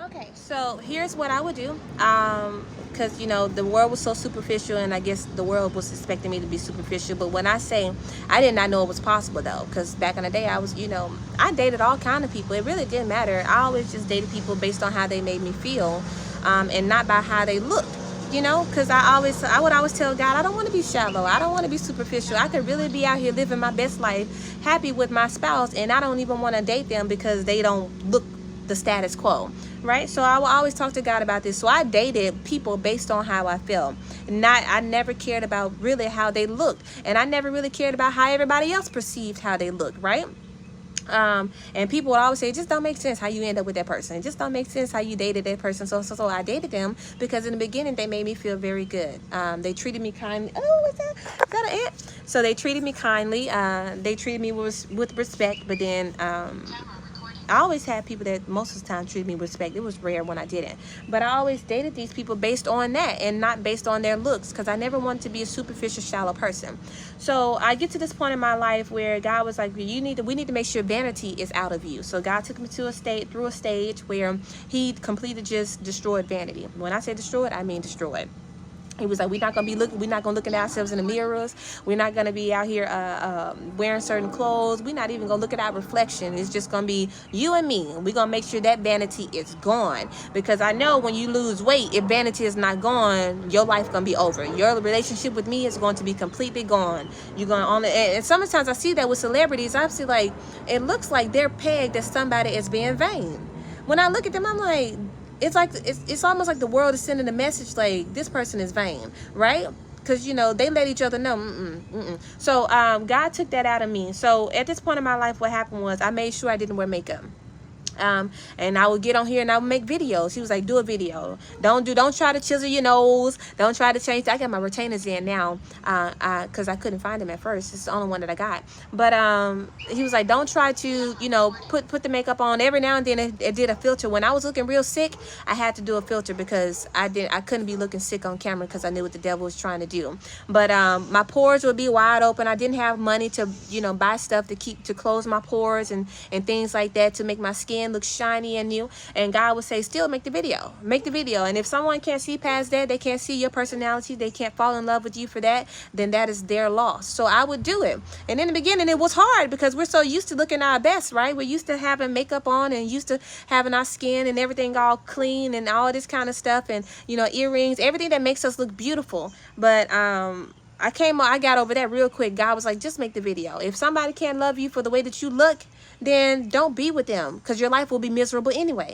Okay, so here's what I would do. Because the world was so superficial, and I guess the world was expecting me to be superficial. But when I say I did not know it was possible though, because back in the day I was, I dated all kind of people. It really didn't matter. I always just dated people based on how they made me feel, and not by how they looked. Because I would always tell God, I don't want to be shallow. I don't want to be superficial. I could really be out here living my best life, happy with my spouse, and I don't even want to date them because they don't look the status quo, right? So I will always talk to God about this. So I dated people based on how I felt. I never cared about really how they looked, and I never really cared about how everybody else perceived how they looked, right? And people would always say, it just don't make sense how you end up with that person. It just don't make sense how you dated that person. So I dated them because in the beginning they made me feel very good. They treated me kindly. Oh, what's that? Is that an ant? So they treated me kindly. They treated me with respect. But then I always had people that most of the time treated me with respect. It was rare when I didn't. But I always dated these people based on that and not based on their looks, because I never wanted to be a superficial, shallow person. So I get to this point in my life where God was like, we need to make sure vanity is out of you. So God took me to through a stage where he completely just destroyed vanity. When I say destroyed, I mean destroyed. He was like, we're not gonna look at ourselves in the mirrors. We're not gonna be out here wearing certain clothes. We're not even gonna look at our reflection. It's just gonna be you and me. We're gonna make sure that vanity is gone, because I know when you lose weight, if vanity is not gone, your life gonna be over. Your relationship with me is going to be completely gone. You're gonna only, and sometimes I see that with celebrities. I see like it looks like they're pegged as somebody as being vain. When I look at them, I'm like, it's almost like the world is sending a message like this person is vain, right? Because they let each other know. So God took that out of me. So at this point in my life, what happened was I made sure I didn't wear makeup. And I would get on here and I would make videos. He was like, do a video. Don't try to chisel your nose. Don't try to change. I got my retainers in now, because I couldn't find them at first. It's the only one that I got. But he was like, don't try to, put the makeup on. Every now and then it did a filter. When I was looking real sick, I had to do a filter because I couldn't be looking sick on camera, because I knew what the devil was trying to do. But my pores would be wide open. I didn't have money to, buy stuff to close my pores and things like that, to make my skin look shiny and new. And God would say, still make the video. And if someone can't see past that, they can't see your personality, they can't fall in love with you for that, then that is their loss. So I would do it. And in the beginning it was hard, because we're so used to looking our best, right? We're used to having makeup on and used to having our skin and everything all clean and all this kind of stuff, and earrings, everything that makes us look beautiful. But I got over that real quick. God was like, just make the video. If somebody can't love you for the way that you look, then don't be with them, because your life will be miserable anyway.